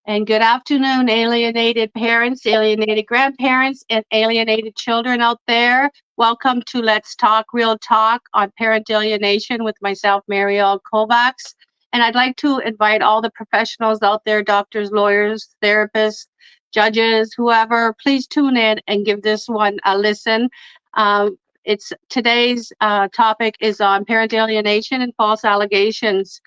And good afternoon, alienated parents, alienated grandparents, and alienated children out there. Welcome to Let's Talk Real Talk on Parental Alienation with myself, Marielle Kovacs. And I'd like to invite all the professionals out there, doctors, lawyers, therapists, judges, whoever, please tune in and give this one a listen. It's today's topic is on parent alienation and false allegations.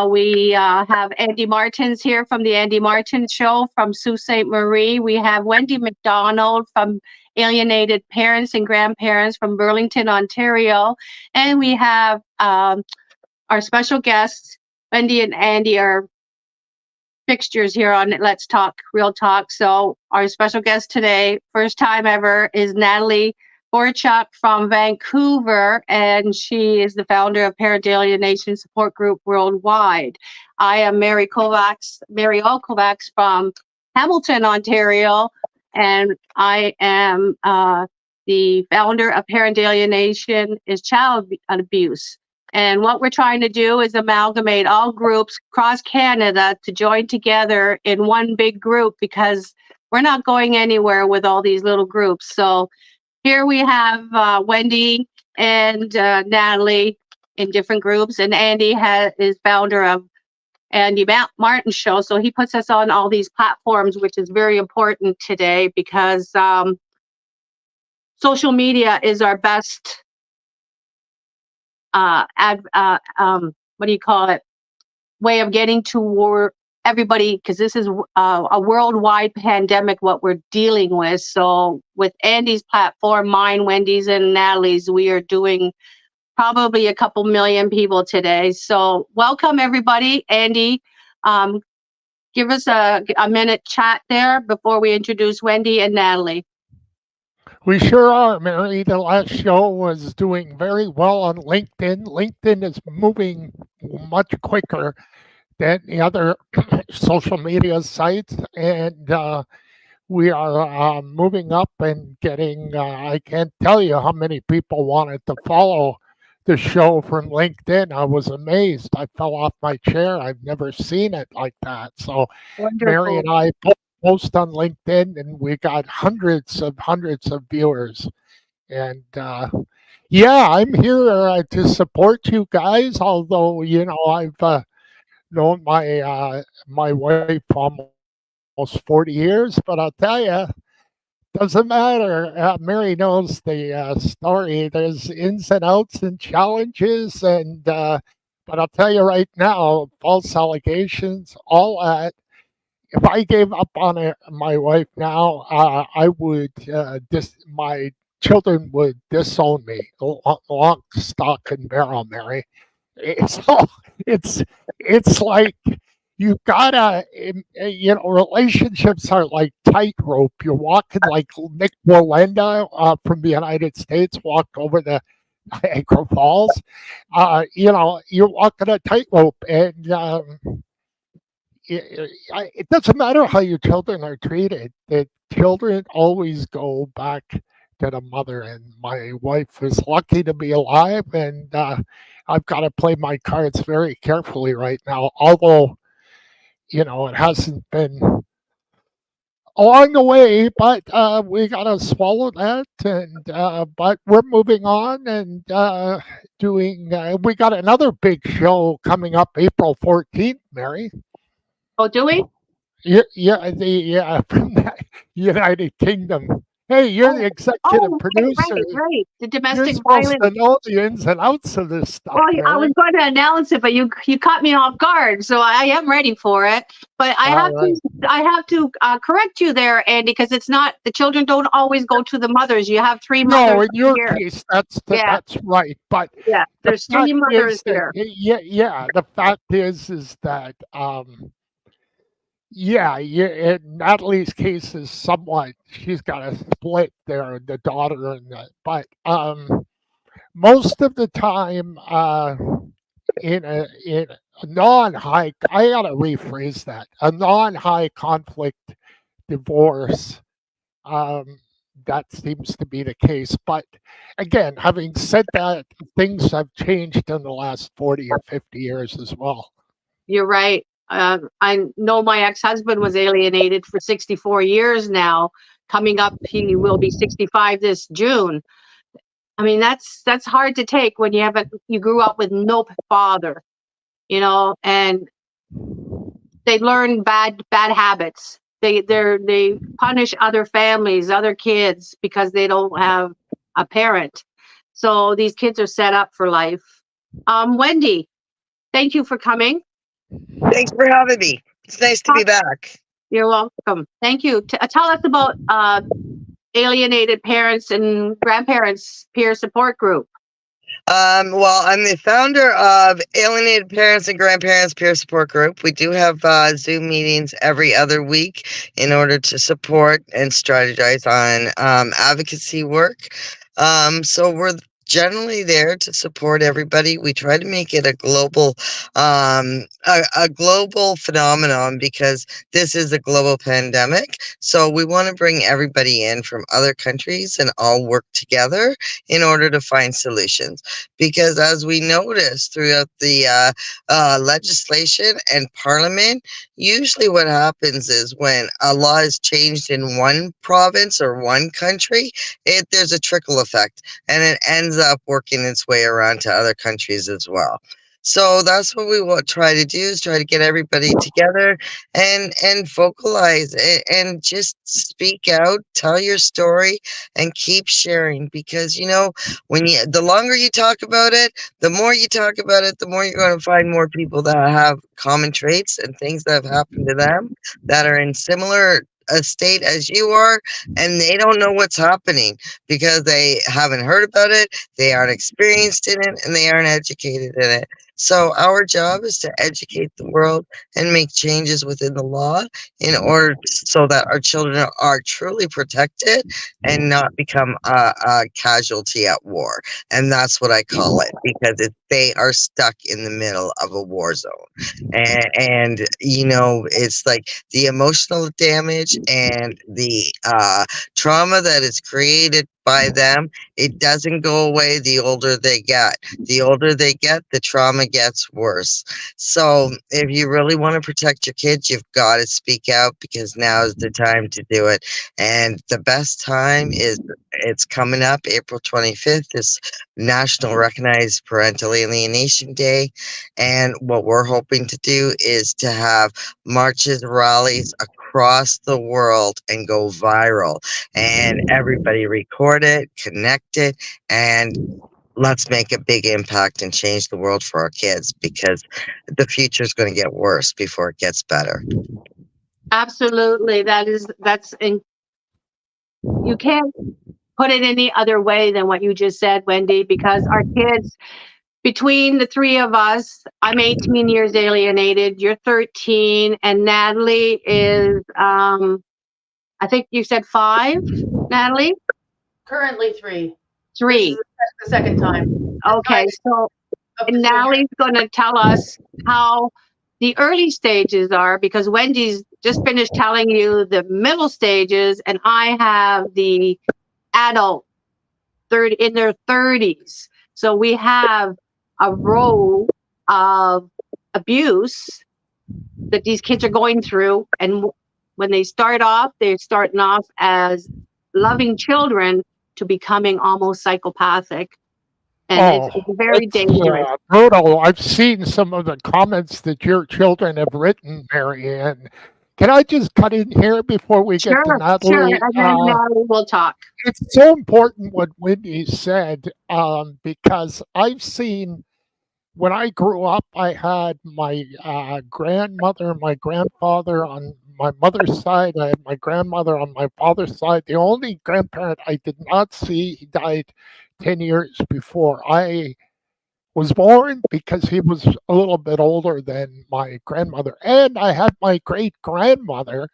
We have Andy Martins here from the Andy Martins Show from Sault Ste. Marie. We have Wendy McDonald from Alienated Parents and Grandparents from Burlington, Ontario. And we have our special guests, Wendy and Andy, are fixtures here on Let's Talk Real Talk. So our special guest today, first time ever, is Natalie Forchuck from Vancouver, and she is the founder of Parental Alienation Support Group Worldwide. I am Marielle Kovacs from Hamilton, Ontario, and I am the founder of Parental Alienation is Child Abuse. And what we're trying to do is amalgamate all groups across Canada to join together in one big group, because we're not going anywhere with all these little groups. So here we have Wendy and Natalie in different groups, and Andy is founder of Andy Martins Show. So he puts us on all these platforms, which is very important today, because social media is our best way of getting to everybody, because this is a worldwide pandemic what we're dealing with. So with Andy's platform, mine, Wendy's, and Natalie's, we are doing probably a couple million people today. So welcome everybody. Andy, give us a minute chat there before we introduce Wendy and Natalie. We sure are, Mary. The last show was doing very well on LinkedIn. LinkedIn is moving much quicker than the other social media sites, and we are moving up and getting, I can't tell you how many people wanted to follow the show from LinkedIn. I was amazed. I fell off my chair. I've never seen it like that. So Wonderful. Mary and I post on LinkedIn, and we got hundreds of viewers. And yeah, I'm here to support you guys, although, I've known my wife for almost 40 years, but I'll tell you, doesn't matter. Mary knows the story. There's ins and outs and challenges, and but I'll tell you right now, false allegations, all that. If I gave up on my wife now, I would my children would disown me, lock, stock, and barrel, Mary. So it's like you gotta, relationships are like tightrope. You're walking like Nick Wallenda from the United States walked over the Niagara Falls. You're walking a tightrope, and it doesn't matter how your children are treated. The children always go back to the mother, and my wife is lucky to be alive, and I've got to play my cards very carefully right now, although it hasn't been along the way, but we got to swallow that, and but we're moving on and doing we got another big show coming up April 14th, Mary. Oh, do we? Yeah, from the United Kingdom. Hey, you're the executive producer. Right. The You're domestic supposed violence. to know the ins and outs of this stuff. Well, I was Mary. going to announce it, but you caught me off guard, so I am ready for it. But I All right. have to correct you there, Andy, because it's not, the children don't always go to the mothers. You have three No, mothers in your here. case, Yeah. that's right. But Yeah, the there's three fact mothers is that here. the fact is that yeah, in Natalie's case is somewhat, she's got a split there, the daughter and but most of the time in a non-high, I gotta rephrase that, a non-high conflict divorce, um, that seems to be the case. But again, having said that, things have changed in the last 40 or 50 years as well. You're right. I know my ex-husband was alienated for 64 years now. Coming up, he will be 65 this June. I mean, that's hard to take when you grew up with no father, and they learn bad habits. They punish other families, other kids because they don't have a parent. So these kids are set up for life. Wendy, thank you for coming. Thanks for having me. It's nice to be back. You're welcome. Thank you. Tell us about alienated parents and grandparents peer support group. Well, I'm the founder of Alienated Parents and Grandparents Peer Support Group. We do have Zoom meetings every other week in order to support and strategize on advocacy work. So we're generally there to support everybody. We try to make it a global phenomenon because this is a global pandemic. So we want to bring everybody in from other countries and all work together in order to find solutions. Because as we notice throughout the legislation and parliament, usually what happens is when a law is changed in one province or one country, there's a trickle effect and it ends up working its way around to other countries as well. So that's what we will try to do, is try to get everybody together and vocalize and just speak out, tell your story, and keep sharing. Because when the longer you talk about it, the more you talk about it, the more you're going to find more people that have common traits and things that have happened to them that are in similar a state as you are, and they don't know what's happening because they haven't heard about it, they aren't experienced in it, and they aren't educated in it. So our job is to educate the world and make changes within the law in order so that our children are truly protected and not become a casualty at war. And that's what I call it, because they are stuck in the middle of a war zone. And it's like the emotional damage and the trauma that is created by them, it doesn't go away the older they get. The older they get, the trauma gets worse. So if you really want to protect your kids, you've got to speak out, because now is the time to do it. And the best time is, it's coming up April 25th, is National Recognized Parental Alienation Day. And what we're hoping to do is to have marches, rallies across the world and go viral, and everybody record it, connect it, and let's make a big impact and change the world for our kids, because the future is going to get worse before it gets better. Absolutely. You can't put it any other way than what you just said, Wendy, because our kids, between the three of us, I'm 18 years alienated, you're 13, and Natalie is, I think you said 5, Natalie? Currently 3. 3. The second time. Okay, so Natalie's going to tell us how the early stages are, because Wendy's just finished telling you the middle stages, and I have the adult in their 30s. So we have a row of abuse that these kids are going through. And when they start off, they're starting off as loving children to becoming almost psychopathic. And it's very dangerous. Brutal. I've seen some of the comments that your children have written, Marianne. Can I just cut in here before we get to Natalie? Sure, and then Natalie will talk. It's so important what Wendy said, because I've seen, when I grew up, I had my grandmother and my grandfather on my mother's side. I had my grandmother on my father's side. The only grandparent I did not see, he died 10 years before I was born, because he was a little bit older than my grandmother. And I had my great grandmother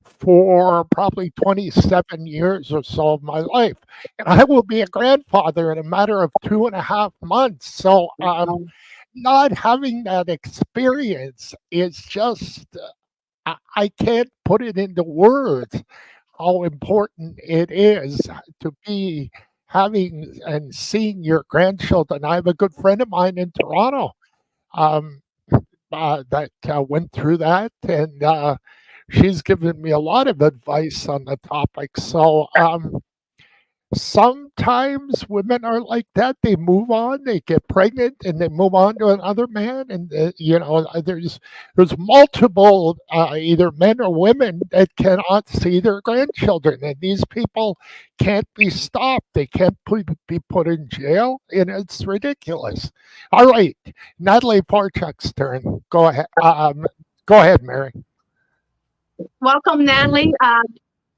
for probably 27 years or so of my life. And I will be a grandfather in a matter of 2.5 months. So not having that experience is just, I can't put it into words how important it is to be having and seeing your grandchildren. I have a good friend of mine in Toronto. that went through that, and she's given me a lot of advice on the topic. So sometimes women are like that. They move on, they get pregnant, and they move on to another man. And there's multiple either men or women that cannot see their grandchildren, and these people can't be stopped. They can't be put in jail, and it's ridiculous. All right, Natalie Forchuck's turn. Go ahead. Go ahead, Mary. Welcome, Natalie.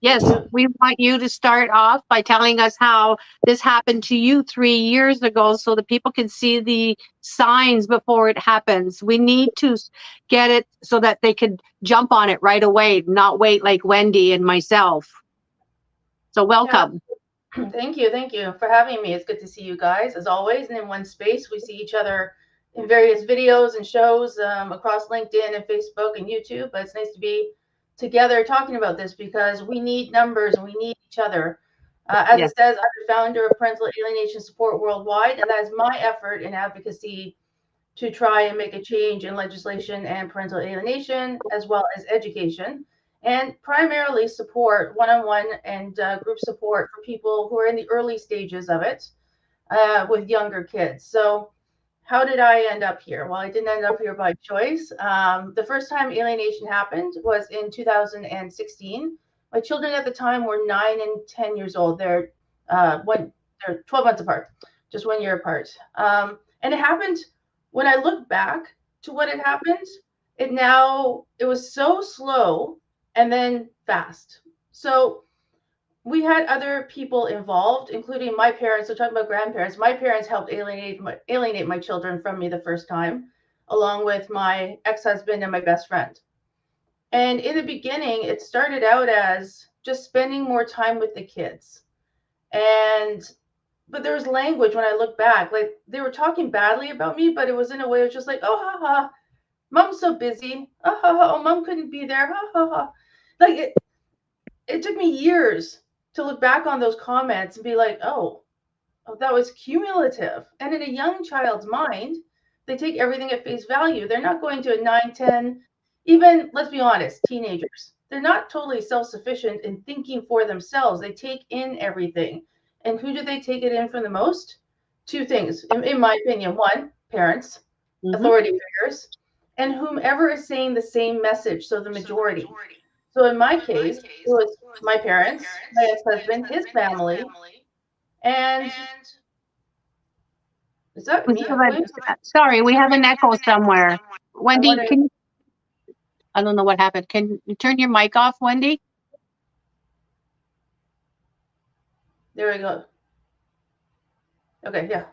Yes, Thank you. we want you to start off by telling us how this happened to you 3 years ago so that people can see the signs before it happens. We need to get it so that they could jump on it right away, not wait like Wendy and myself. So welcome. Thank you for having me. It's good to see you guys as always, and in one space. We see each other in various videos and shows across LinkedIn and Facebook and YouTube, but it's nice to be together talking about this because we need numbers and we need each other. As Yes. it says, I'm the founder of Parental Alienation Support Worldwide, and that is my effort in advocacy to try and make a change in legislation and parental alienation, as well as education, and primarily support one-on-one and group support for people who are in the early stages of it with younger kids. So how did I end up here? Well, I didn't end up here by choice. The first time alienation happened was in 2016. My children at the time were 9 and 10 years old. They're 12 months apart, just 1 year apart. And it happened when I look back to what had happened. It was so slow and then fast. So we had other people involved, including my parents. So talking about grandparents, my parents helped alienate my children from me the first time, along with my ex-husband and my best friend. And in the beginning, it started out as just spending more time with the kids. But there was language when I look back, like they were talking badly about me, but it was in a way of just like, oh, ha, ha, mom's so busy. Oh, ha, ha, oh, mom couldn't be there. Ha, ha, ha. Like it took me years to look back on those comments and be like, oh, that was cumulative. And in a young child's mind, they take everything at face value. They're not going to a 9, 10, even, let's be honest, teenagers. They're not totally self-sufficient in thinking for themselves. They take in everything. And who do they take it in for the most? Two things, in my opinion. One, parents, authority figures, and whomever is saying the same message, so the majority. So in my case, it was my parents, my ex-husband, his family, and is that me? Sorry, we have an echo somewhere. Wendy, wonder- I don't know what happened. Can you turn your mic off, Wendy? There we go. Okay, yeah.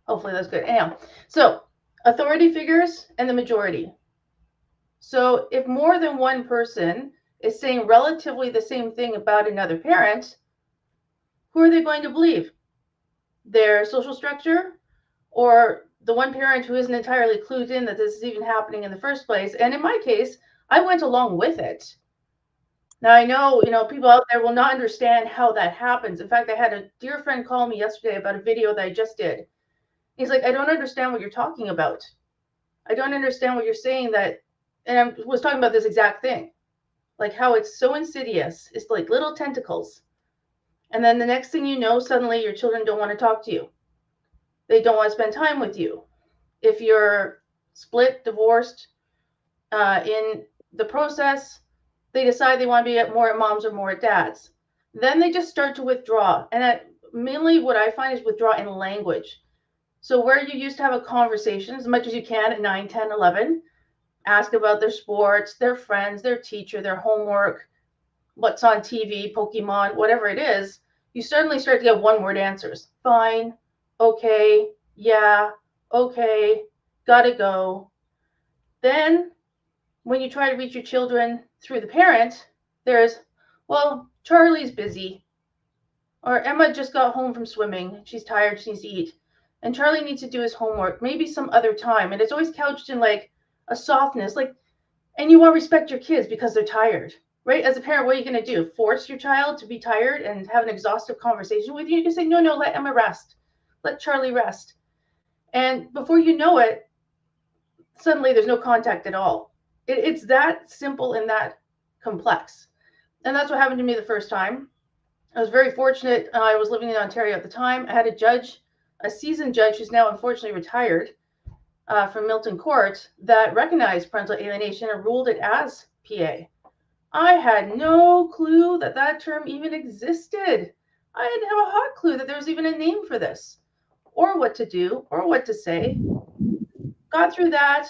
Hopefully that's good. Anyhow, so authority figures and the majority. So if more than one person is saying relatively the same thing about another parent, who are they going to believe? Their social structure, or the one parent who isn't entirely clued in that this is even happening in the first place? And in my case, I went along with it. Now I know, people out there will not understand how that happens. In fact, I had a dear friend call me yesterday about a video that I just did. He's like, I don't understand what you're talking about. I don't understand what you're saying and I was talking about this exact thing, like how it's so insidious. It's like little tentacles. And then the next thing you know, suddenly your children don't want to talk to you. They don't want to spend time with you. If you're split, divorced, in the process, they decide they want to be more at mom's or more at dad's. Then they just start to withdraw. And mainly what I find is withdraw in language. So where you used to have a conversation as much as you can at 9, 10, 11, ask about their sports, their friends, their teacher, their homework, what's on TV, Pokemon, whatever it is, you suddenly start to get one-word answers. Fine, okay, yeah, okay, gotta go. Then when you try to reach your children through the parent, there's, well, Charlie's busy. Or Emma just got home from swimming. She's tired, she needs to eat. And Charlie needs to do his homework, maybe some other time. And it's always couched in like a softness, like, and you want to respect your kids because they're tired, right? As a parent, what are you going to do? Force your child to be tired and have an exhaustive conversation with you? You can say, no, let Emma rest. Let Charlie rest. And before you know it, suddenly there's no contact at all. It's that simple and that complex. And that's what happened to me the first time. I was very fortunate. I was living in Ontario at the time. I had a judge, a seasoned judge who's now unfortunately retired from Milton Court, that recognized parental alienation and ruled it as PA. I had no clue that that term even existed. I didn't have a hot clue that there was even a name for this, or what to do, or what to say. Got through that.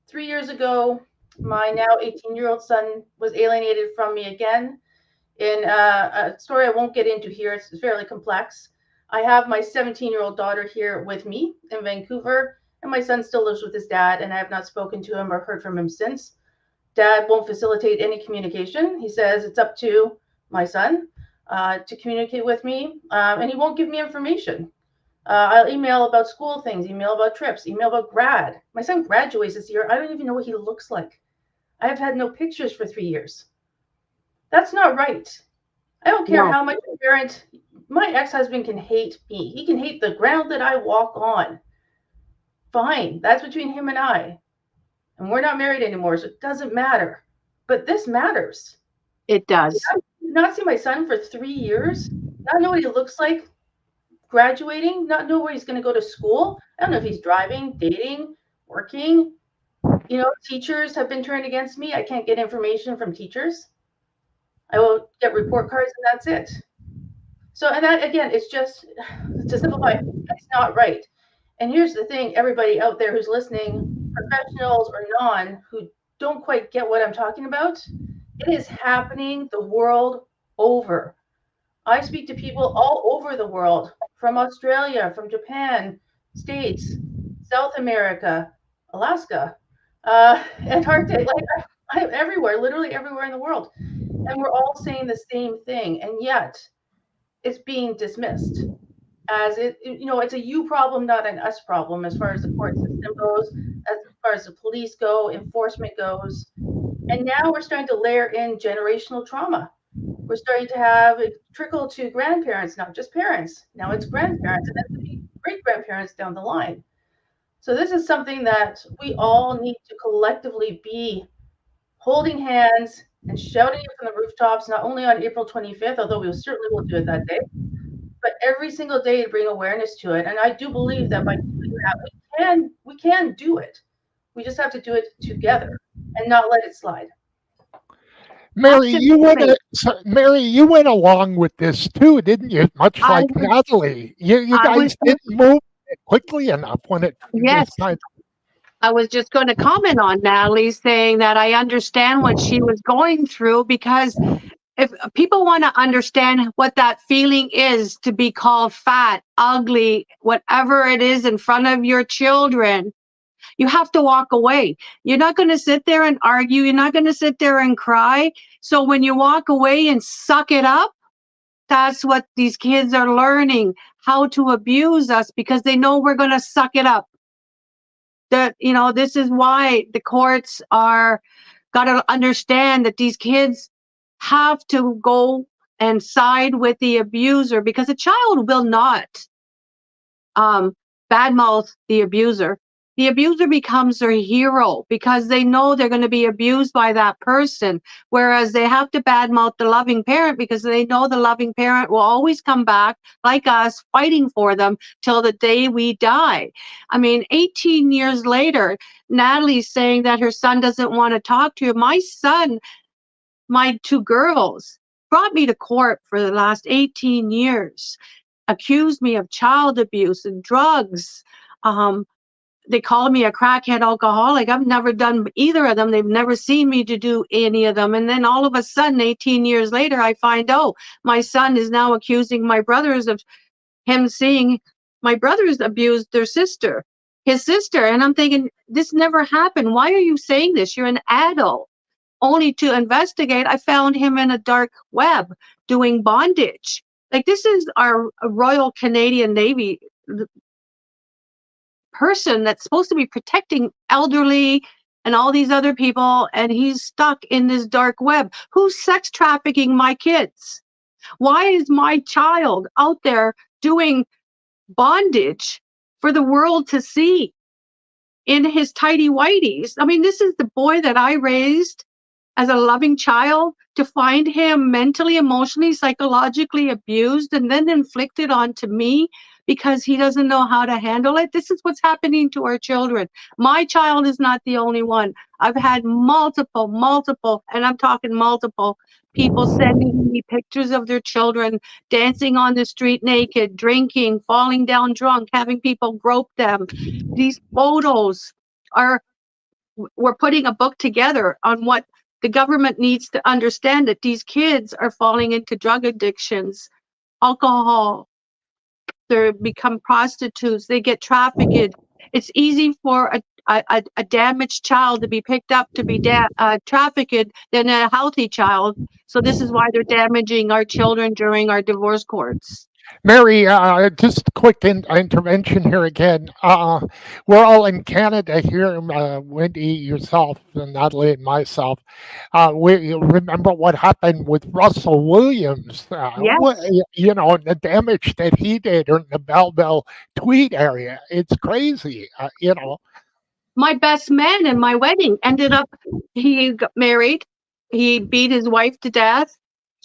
3 years ago, my now 18-year-old son was alienated from me again in a story I won't get into here. It's fairly complex. I have my 17-year-old daughter here with me in Vancouver, and my son still lives with his dad, and I have not spoken to him or heard from him since. Dad won't facilitate any communication. He says it's up to my son to communicate with me, and he won't give me information. I'll email about school things, email about trips, email about grad. My son graduates this year. I don't even know what he looks like. I have had no pictures for 3 years. That's not right. I don't care how much a parent, my ex-husband can hate me. He can hate the ground that I walk on. Fine, that's between him and I. And we're not married anymore, so it doesn't matter. But this matters. It does. Not see my son for 3 years, not know what he looks like graduating, not know where he's going to go to school. I don't know if he's driving, dating, working. You know, teachers have been turned against me. I can't get information from teachers. I will get report cards and that's it. So, and that, again, it's just to simplify, it's not right. And here's the thing, everybody out there who's listening, professionals or non, who don't quite get what I'm talking about, it is happening the world over. I speak to people all over the world, from Australia, from Japan, States, South America, Alaska, Antarctica, like everywhere, literally everywhere in the world. And we're all saying the same thing. And yet it's being dismissed as it's a you problem, not an us problem, as far as the court system goes, as far as the police go, enforcement goes. And now we're starting to layer in generational trauma. We're starting to have it trickle to grandparents, not just parents. Now it's grandparents and then great grandparents down the line. So this is something that we all need to collectively be holding hands and shouting it from the rooftops, not only on April 25th, although we certainly will do it that day, but every single day to bring awareness to it. And I do believe that by doing that, we can do it. We just have to do it together and not let it slide. Mary, you went along with this too, didn't you? Much like Natalie. You guys didn't move quickly enough when it Yes. I was just going to comment on Natalie saying that I understand what she was going through, because if people want to understand what that feeling is to be called fat, ugly, whatever it is in front of your children, you have to walk away. You're not going to sit there and argue. You're not going to sit there and cry. So when you walk away and suck it up, that's what these kids are learning, how to abuse us, because they know we're going to suck it up. That, this is why the courts are got to understand that these kids have to go and side with the abuser, because a child will not badmouth the abuser. The abuser becomes their hero because they know they're going to be abused by that person, whereas they have to badmouth the loving parent because they know the loving parent will always come back, like us, fighting for them till the day we die. I mean, 18 years later, Natalie's saying that her son doesn't want to talk to her. My son, my two girls, brought me to court for the last 18 years, accused me of child abuse and drugs. They call me a crackhead alcoholic. I've never done either of them. They've never seen me to do any of them. And then all of a sudden, 18 years later, I find, my son is now accusing my brothers of him seeing my brothers abused his sister. And I'm thinking, this never happened. Why are you saying this? You're an adult. Only to investigate, I found him in a dark web doing bondage. Like, this is our Royal Canadian Navy person that's supposed to be protecting elderly and all these other people, and he's stuck in this dark web. Who's sex trafficking my kids? Why is my child out there doing bondage for the world to see? in his tidy whities. I mean, this is the boy that I raised as a loving child, to find him mentally, emotionally, psychologically abused and then inflicted onto me because he doesn't know how to handle it. This is what's happening to our children. My child is not the only one. I've had multiple, and I'm talking multiple people sending me pictures of their children dancing on the street naked, drinking, falling down drunk, having people grope them. These photos are, we're putting a book together on what the government needs to understand, that these kids are falling into drug addictions, alcohol, they become prostitutes, they get trafficked. It's easy for a damaged child to be picked up to be trafficked than a healthy child. So this is why they're damaging our children during our divorce courts. Mary, just a quick intervention here again. We're all in Canada here, Wendy, yourself, and Natalie, and myself. We remember what happened with Russell Williams. Yes. The damage that he did in the Belleville Tweed area. It's crazy, My best man in my wedding ended up, he got married, he beat his wife to death.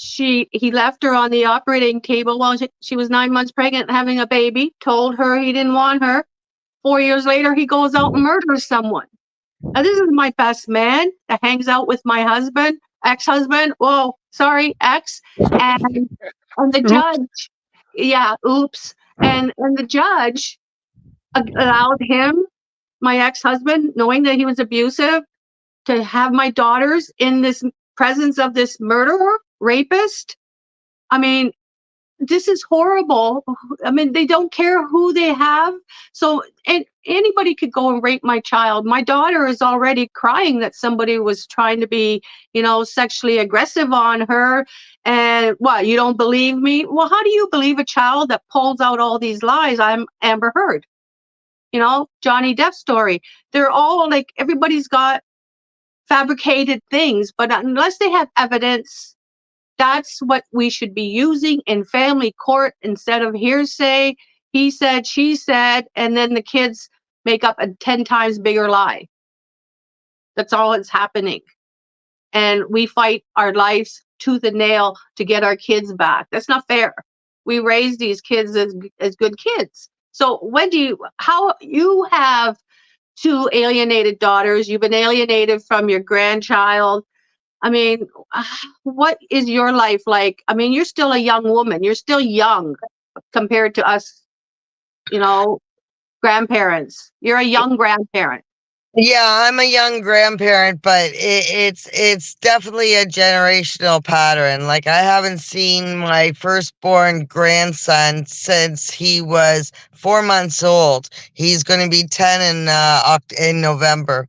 He left her on the operating table while she was 9 months pregnant and having a baby, told her he didn't want her. 4 years later, he goes out and murders someone. Now, this is my best man that hangs out with my husband, ex-husband. Whoa, sorry, ex. And the judge, yeah, oops. And the judge allowed him, my ex-husband, knowing that he was abusive, to have my daughters in this presence of this murderer, rapist. I mean, this is horrible. I mean, they don't care who they have. So anybody could go and rape my child. My daughter is already crying that somebody was trying to be, sexually aggressive on her. And what, you don't believe me? Well, how do you believe a child that pulls out all these lies? I'm Amber Heard. Johnny Depp story. They're all like, everybody's got fabricated things, but unless they have evidence, that's what we should be using in family court instead of hearsay, he said, she said, and then the kids make up a 10 times bigger lie. That's all that's happening. And we fight our lives tooth and nail to get our kids back. That's not fair. We raise these kids as good kids. So how you have 2 alienated daughters, you've been alienated from your grandchild. I mean, what is your life like? I mean, you're still a young woman. You're still young compared to us, grandparents. You're a young grandparent. Yeah, I'm a young grandparent, but it's definitely a generational pattern. Like, I haven't seen my firstborn grandson since he was 4 months old. He's going to be 10 in November.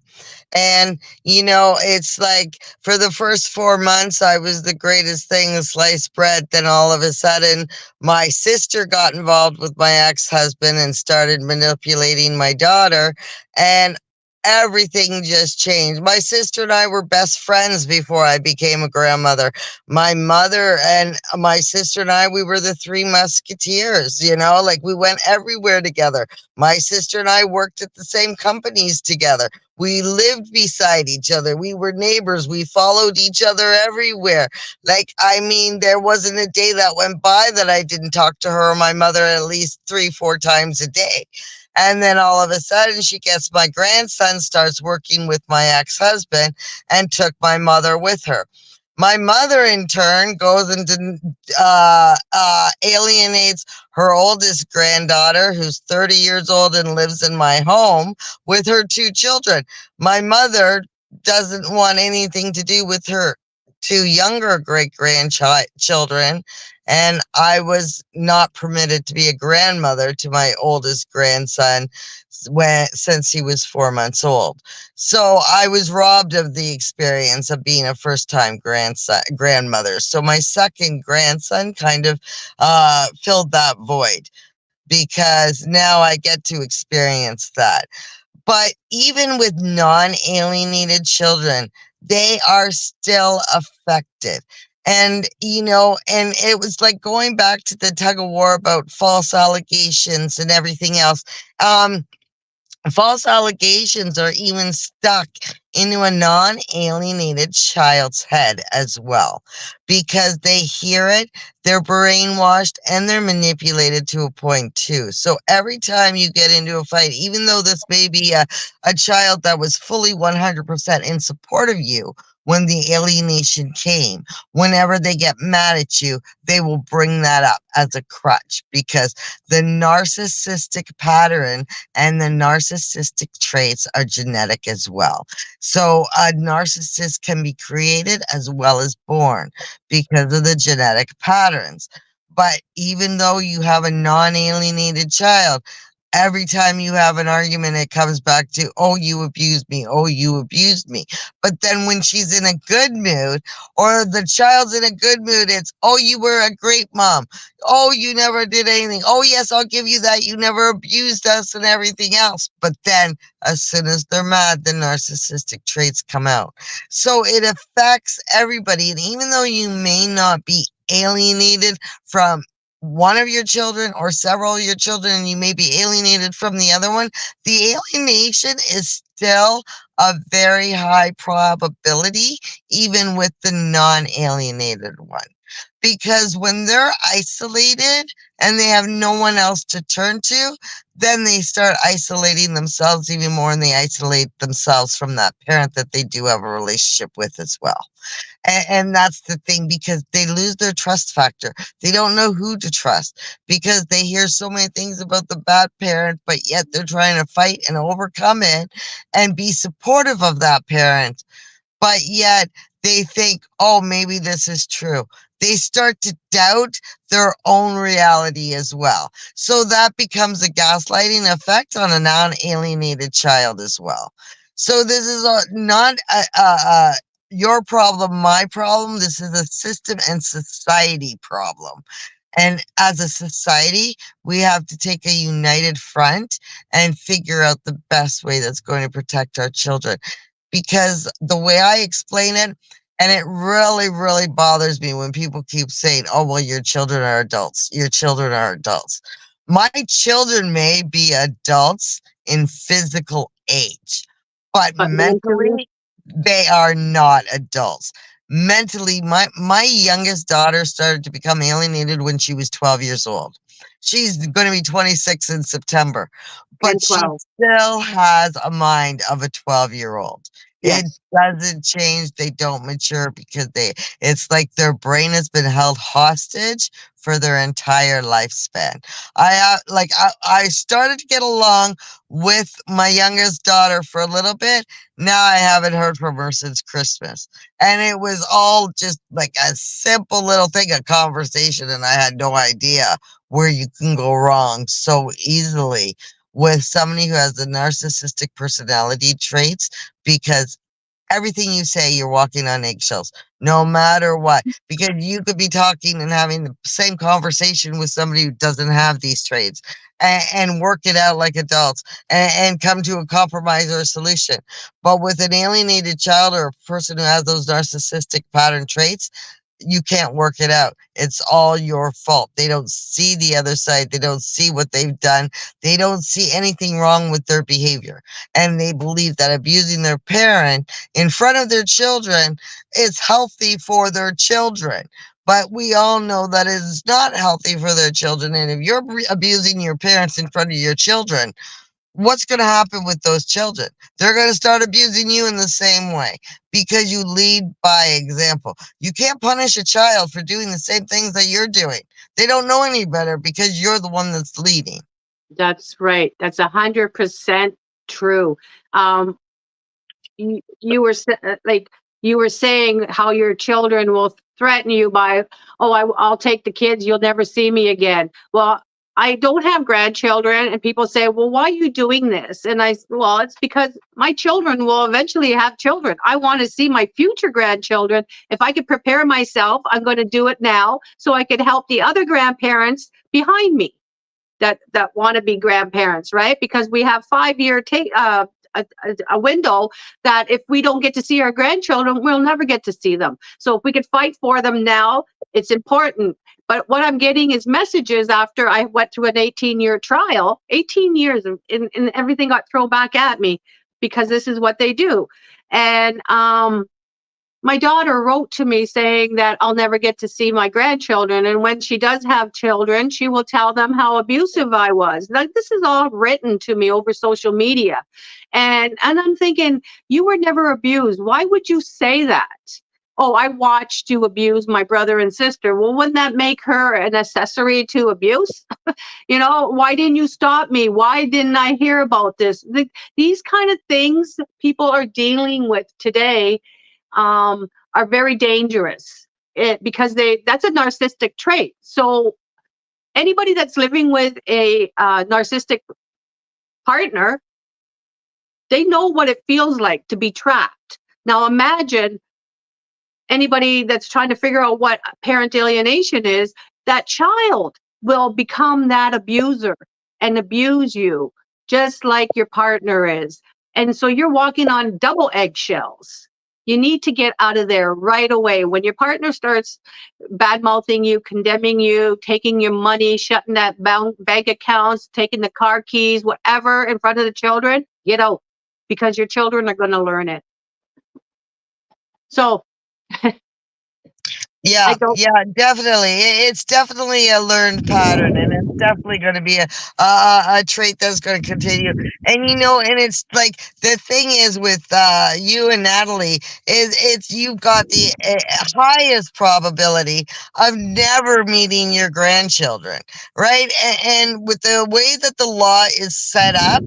And, it's like for the first 4 months, I was the greatest thing, sliced bread. Then all of a sudden, my sister got involved with my ex-husband and started manipulating my daughter. And everything just changed. My sister and I were best friends before I became a grandmother. My mother and my sister and I, we were the 3 musketeers, like we went everywhere together. My sister and I worked at the same companies together. We lived beside each other. We were neighbors. We followed each other everywhere. Like, I mean, there wasn't a day that went by that I didn't talk to her or my mother at least 3-4 times a day. And then all of a sudden, she gets my grandson, starts working with my ex-husband, and took my mother with her. My mother, in turn, goes and alienates her oldest granddaughter, who's 30 years old and lives in my home with her 2 children. My mother doesn't want anything to do with her 2 younger great-grandchildren, and I was not permitted to be a grandmother to my oldest grandson since he was 4 months old. So I was robbed of the experience of being a first-time grandmother. So my second grandson kind of filled that void, because now I get to experience that. But even with non-alienated children, they are still affected. And, and it was like going back to the tug of war about false allegations and everything else. False allegations are even stuck into a non-alienated child's head as well, because they hear it, they're brainwashed, and they're manipulated to a point too. So every time you get into a fight, even though this may be a child that was fully 100% in support of you when the alienation came, whenever they get mad at you, they will bring that up as a crutch, because the narcissistic pattern and the narcissistic traits are genetic as well. So a narcissist can be created as well as born because of the genetic patterns. But even though you have a non-alienated child, every time you have an argument, it comes back to, oh, you abused me. Oh, you abused me. But then when she's in a good mood, or the child's in a good mood, it's, oh, you were a great mom. Oh, you never did anything. Oh, yes, I'll give you that. You never abused us and everything else. But then as soon as they're mad, the narcissistic traits come out. So it affects everybody. And even though you may not be alienated from one of your children or several of your children, and you may be alienated from the other one, the alienation is still a very high probability, even with the non-alienated one. Because when they're isolated and they have no one else to turn to, then they start isolating themselves even more, and they isolate themselves from that parent that they do have a relationship with as well. And that's the thing, because they lose their trust factor. They don't know who to trust because they hear so many things about the bad parent, but yet they're trying to fight and overcome it and be supportive of that parent. But yet they think, oh, maybe this is true. They start to doubt their own reality as well. So that becomes a gaslighting effect on a non-alienated child as well. So this is not your problem, my problem. This is a system and society problem. And as a society, we have to take a united front and figure out the best way that's going to protect our children. Because the way I explain it, and it really, really bothers me when people keep saying, oh, well, your children are adults. Your children are adults. My children may be adults in physical age, but But mentally, mentally, they are not adults. Mentally, my youngest daughter started to become alienated when she was 12 years old. She's going to be 26 in September, but and she 12. still has a mind of a 12-year-old. It Yes. doesn't change. They don't mature because it's like their brain has been held hostage for their entire lifespan. I started to get along with my youngest daughter for a little bit. Now I haven't heard from her since Christmas. And it was all just like a simple little thing, a conversation, and I had no idea where you can go wrong so easily with somebody who has the narcissistic personality traits, because everything you say, you're walking on eggshells, no matter what. Because you could be talking and having the same conversation with somebody who doesn't have these traits, and work it out like adults, and come to a compromise or a solution. But with an alienated child or a person who has those narcissistic pattern traits, you can't work it out. It's all your fault. They don't see the other side. They don't see what they've done. They don't see anything wrong with their behavior. And they believe that abusing their parent in front of their children is healthy for their children. But we all know that it is not healthy for their children. And if you're abusing your parents in front of your children, what's going to happen with those children? They're going to start abusing you in the same way, because you lead by example. You can't punish a child for doing the same things that you're doing. They don't know any better because you're the one that's leading. That's right. That's 100% true. You were like you were saying how your children will threaten you by, oh, I'll take the kids. You'll never see me again. Well, I don't have grandchildren, and people say, well, why are you doing this? And well, it's because my children will eventually have children. I want to see my future grandchildren. If I could prepare myself, I'm going to do it now so I could help the other grandparents behind me that want to be grandparents, right? Because we have 5-year a window that if we don't get to see our grandchildren, we'll never get to see them. So if we could fight for them now, it's important. But what I'm getting is messages after I went through an 18-year trial, 18 years, and everything got thrown back at me because this is what they do. And my daughter wrote to me saying that I'll never get to see my grandchildren. And when she does have children, she will tell them how abusive I was. Like, this is all written to me over social media. And I'm thinking, you were never abused. Why would you say that? Oh, I watched you abuse my brother and sister. Well, wouldn't that make her an accessory to abuse? Why didn't you stop me? Why didn't I hear about this? These kind of things people are dealing with today are very dangerous because that's a narcissistic trait. So anybody that's living with a narcissistic partner, they know what it feels like to be trapped. Now imagine anybody that's trying to figure out what parent alienation is. That child will become that abuser and abuse you just like your partner is. And so you're walking on double eggshells. You need to get out of there right away. When your partner starts bad mouthing you, condemning you, taking your money, shutting that bank accounts, taking the car keys, whatever in front of the children, get out, because your children are going to learn it. So Yeah, yeah, definitely. It's definitely a learned pattern, and it's definitely going to be a trait that's going to continue. And and it's like the thing is with you and Natalie is you've got the highest probability of never meeting your grandchildren, right? And with the way that the law is set up,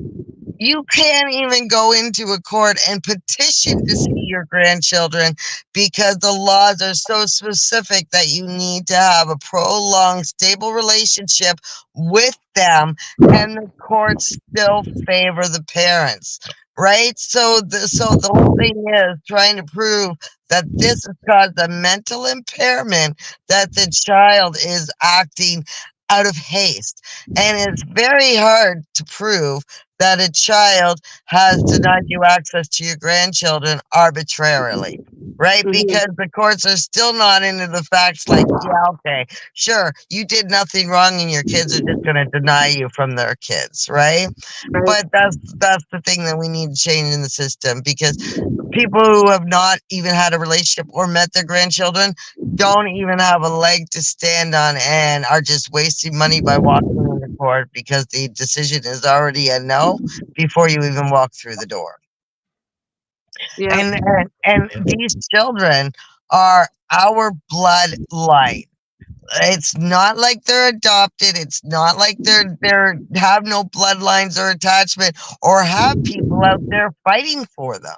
you can't even go into a court and petition to see your grandchildren because the laws are so specific that you need to have a prolonged, stable relationship with them, and the courts still favor the parents, right? So the whole thing is trying to prove that this has caused a mental impairment, that the child is acting out of haste. And it's very hard to prove that a child has denied you access to your grandchildren arbitrarily, right? Because the courts are still not into the facts like, yeah, okay, sure, you did nothing wrong and your kids are just going to deny you from their kids, right? But that's the thing that we need to change in the system, because people who have not even had a relationship or met their grandchildren don't even have a leg to stand on and are just wasting money by walking in the court because the decision is already a no before you even walk through the door. yeah. And these children are our bloodline. It's not like they're adopted. It's not like they're have no bloodlines or attachment or have people out there fighting for them,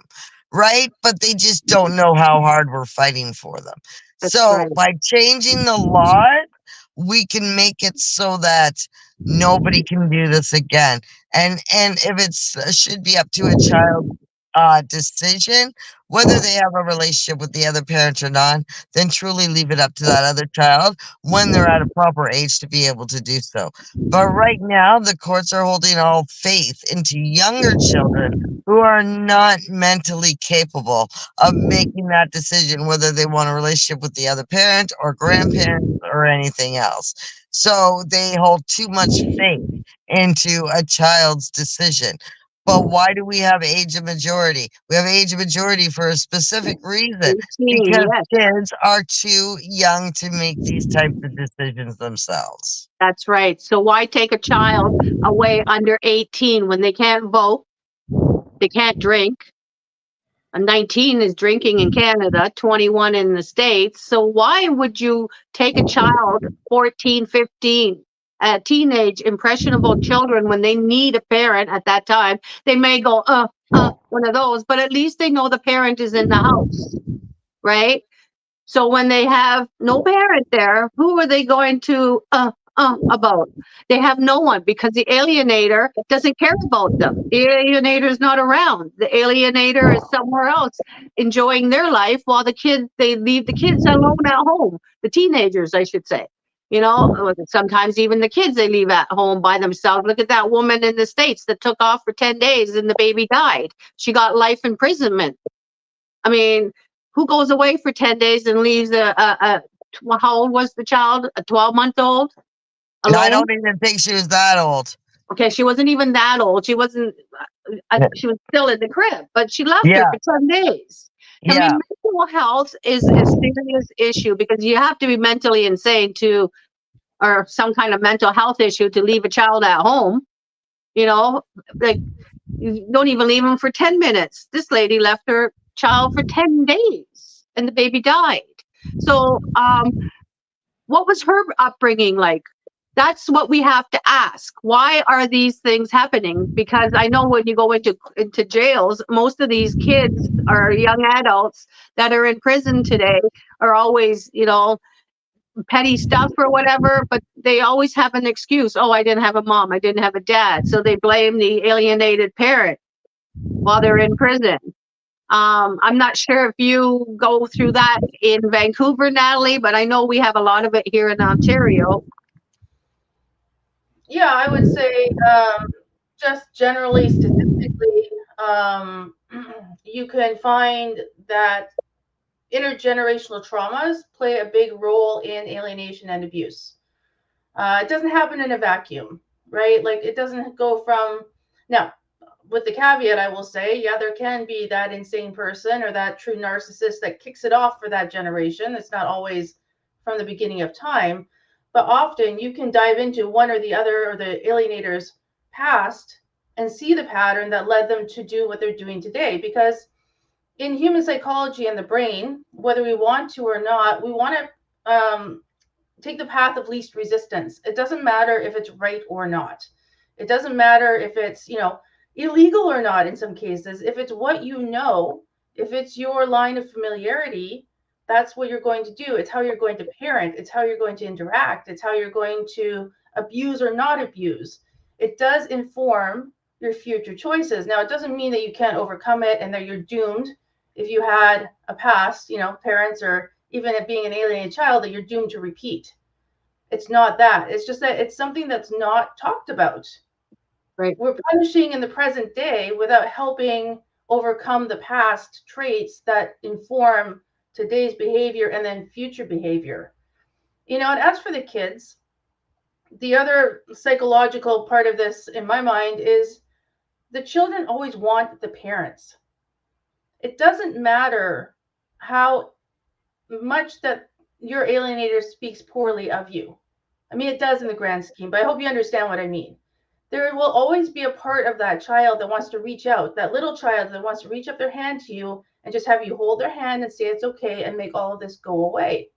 right? But they just don't know how hard we're fighting for them. So by changing the laws, we can make it so that nobody can do this again. And if it's should be up to a child's decision whether they have a relationship with the other parent or not, then truly leave it up to that other child when they're at a proper age to be able to do so. But right now, the courts are holding all faith into younger children who are not mentally capable of making that decision, whether they want a relationship with the other parent or grandparents or anything else. So they hold too much faith into a child's decision. But why do we have age of majority? We have age of majority for a specific reason, because kids are too young to make these types of decisions themselves. That's right. So why take a child away under 18 when they can't vote, they can't drink? 19 is drinking in Canada, 21 in the States. So why would you take a child, 14, 15, teenage, impressionable children, when they need a parent at that time? They may go, one of those, but at least they know the parent is in the house, right? So when they have no parent there, who are they going to about? They have no one, because the alienator doesn't care about them. The alienator is not around. The alienator is somewhere else enjoying their life while they leave the kids alone at home. The teenagers, I should say. You know, sometimes even the kids they leave at home by themselves. Look at that woman in the States that took off for 10 days and the baby died. She got life imprisonment. I mean, who goes away for 10 days and leaves how old was the child? A 12-month-old And I alone? don't even think she was that old. Okay, she wasn't even that old. She wasn't, she was still in the crib, but she left her Yeah. for 10 days. I Yeah. mean, mental health is a serious issue because you have to be mentally insane to, or some kind of mental health issue to leave a child at home. You know, like you don't even leave them for 10 minutes. This lady left her child for 10 days and the baby died. So, what was her upbringing like? That's what we have to ask. Why are these things happening? Because I know when you go into jails, most of these kids or young adults that are in prison today are always, you know, petty stuff or whatever, but they always have an excuse. Oh, I didn't have a mom, I didn't have a dad. So they blame the alienated parent while they're in prison. I'm not sure if you go through that in Vancouver, Natalie, but I know we have a lot of it here in Ontario. Yeah, I would say just generally statistically, you can find that intergenerational traumas play a big role in alienation and abuse. It doesn't happen in a vacuum, right? Like it doesn't go from now. With the caveat, I will say, yeah, there can be that insane person or that true narcissist that kicks it off for that generation. It's not always from the beginning of time, but often you can dive into one or the other or the alienator's past and see the pattern that led them to do what they're doing today. Because in human psychology and the brain, whether we want to or not, we want to take the path of least resistance. It doesn't matter if it's right or not. It doesn't matter if it's, illegal or not in some cases. If it's what you know, if it's your line of familiarity, that's what you're going to do. It's how you're going to parent. It's how you're going to interact. It's how you're going to abuse or not abuse. It does inform your future choices. Now, it doesn't mean that you can't overcome it and that you're doomed if you had a past, parents or even at being an alien child that you're doomed to repeat. It's not that. It's just that it's something that's not talked about. Right. We're punishing in the present day without helping overcome the past traits that inform today's behavior and then future behavior. And as for the kids, the other psychological part of this in my mind is the children always want the parents. It doesn't matter how much that your alienator speaks poorly of you. I mean, it does in the grand scheme, but I hope you understand what I mean. There will always be a part of that child that wants to reach out, that little child that wants to reach up their hand to you and just have you hold their hand and say it's okay and make all of this go away.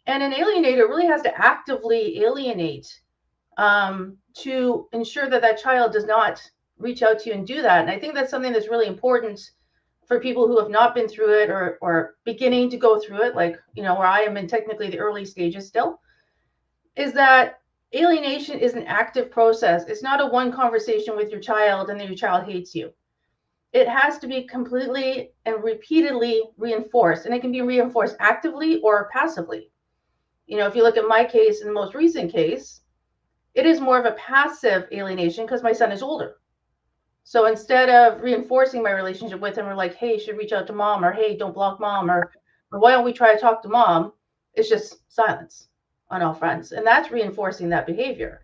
And an alienator really has to actively alienate to ensure that that child does not reach out to you and do that. And I think that's something that's really important for people who have not been through it or beginning to go through it, like, where I am in technically the early stages still, is that alienation is an active process. It's not a one conversation with your child and then your child hates you. It has to be completely and repeatedly reinforced, and it can be reinforced actively or passively. If you look at my case and the most recent case, it is more of a passive alienation because my son is older. So instead of reinforcing my relationship with him, or like, hey, you should reach out to mom, or hey, don't block mom, or why don't we try to talk to mom? It's just silence on all fronts. And that's reinforcing that behavior.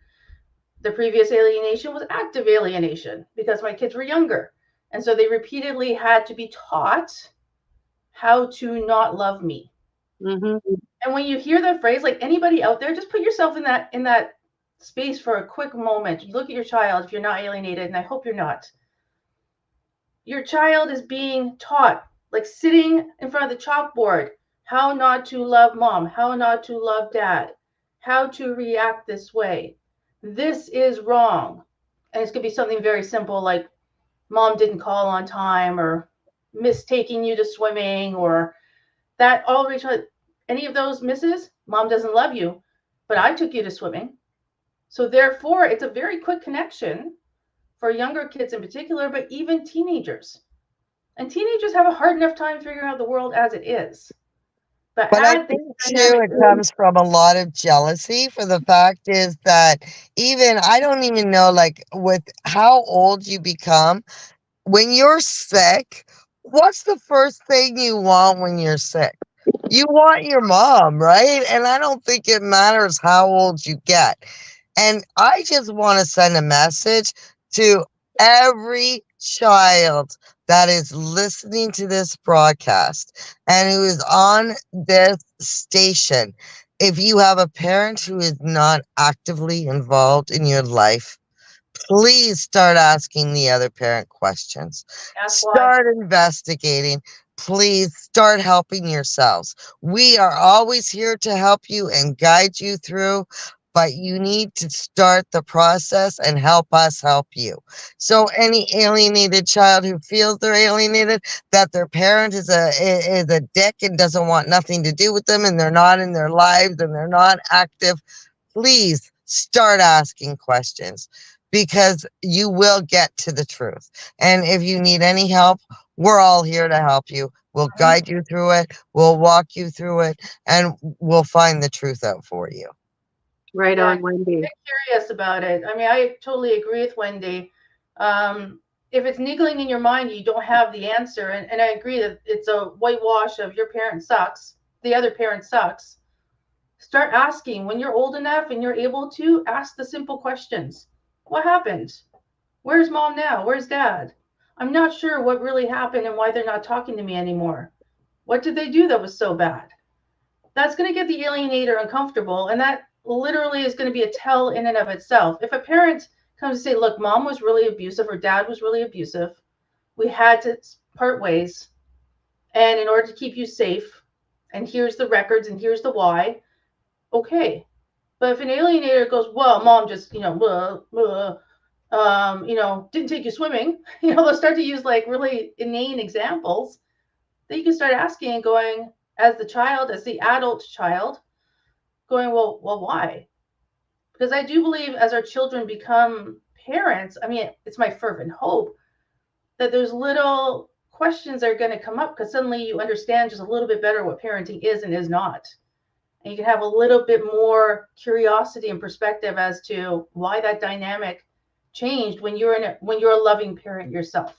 The previous alienation was active alienation because my kids were younger. And so they repeatedly had to be taught how to not love me. Mm-hmm. And when you hear that phrase, like anybody out there, just put yourself in that space for a quick moment. You look at your child if you're not alienated, and I hope you're not. Your child is being taught, like sitting in front of the chalkboard, how not to love mom, how not to love dad, how to react this way. This is wrong. And it's going to be something very simple like mom didn't call on time, or mistaking you to swimming, or that already, any of those misses, mom doesn't love you, but I took you to swimming. So therefore, it's a very quick connection for younger kids in particular, but even teenagers. And teenagers have a hard enough time figuring out the world as it is. But I add the think too, dynamic. it comes from a lot of jealousy. For the fact is that even I don't even know, like, with how old you become when you're sick. What's the first thing you want when you're sick? You want your mom, right? And I don't think it matters how old you get. And I just want to send a message to every child that is listening to this broadcast and who is on this station. If you have a parent who is not actively involved in your life, please start asking the other parent questions. Ask why. Start investigating. Please start helping yourselves. We are always here to help you and guide you through, but you need to start the process and help us help you. So any alienated child who feels they're alienated, that their parent is a dick and doesn't want nothing to do with them, and they're not in their lives and they're not active, please start asking questions, because you will get to the truth. And if you need any help, we're all here to help you. We'll guide you through it. We'll walk you through it, and we'll find the truth out for you. Right Yeah, on, Wendy. get curious about it. I mean, I totally agree with Wendy. If it's niggling in your mind, you don't have the answer. And I agree that it's a whitewash of your parent sucks, the other parent sucks. Start asking when you're old enough and you're able to ask the simple questions. What happened? Where's mom now? Where's dad? I'm not sure what really happened and why they're not talking to me anymore. What did they do that was so bad? That's going to get the alienator uncomfortable, and that literally is going to be a tell in and of itself. If a parent comes to say, look, mom was really abusive or dad was really abusive, we had to part ways, and in order to keep you safe, and here's the records and here's the why, okay. But if an alienator goes, well, mom just, didn't take you swimming, they'll start to use like really inane examples. Then you can start asking and going, as the child, as the adult child, going, well, why? Because I do believe as our children become parents, I mean, it's my fervent hope that those little questions are going to come up because suddenly you understand just a little bit better what parenting is and is not. And you can have a little bit more curiosity and perspective as to why that dynamic changed when you're a loving parent yourself.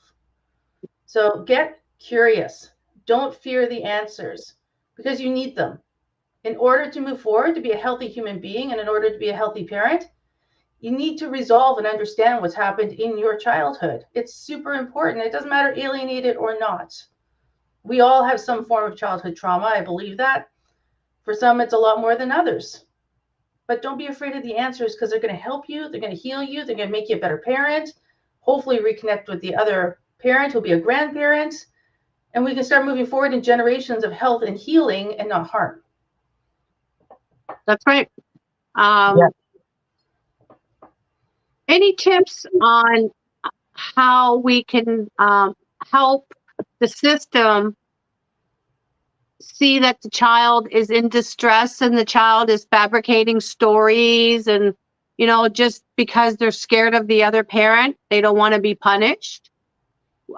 So get curious. Don't fear the answers because you need them. In order to move forward, to be a healthy human being, and in order to be a healthy parent, you need to resolve and understand what's happened in your childhood. It's super important. It doesn't matter alienated or not. We all have some form of childhood trauma. I believe that. For some, it's a lot more than others. But don't be afraid of the answers because they're going to help you. They're going to heal you. They're going to make you a better parent. Hopefully reconnect with the other parent who'll be a grandparent. And we can start moving forward in generations of health and healing and not harm. That's right. Yeah. Any tips on how we can help the system see that the child is in distress and the child is fabricating stories and, just because they're scared of the other parent, they don't want to be punished?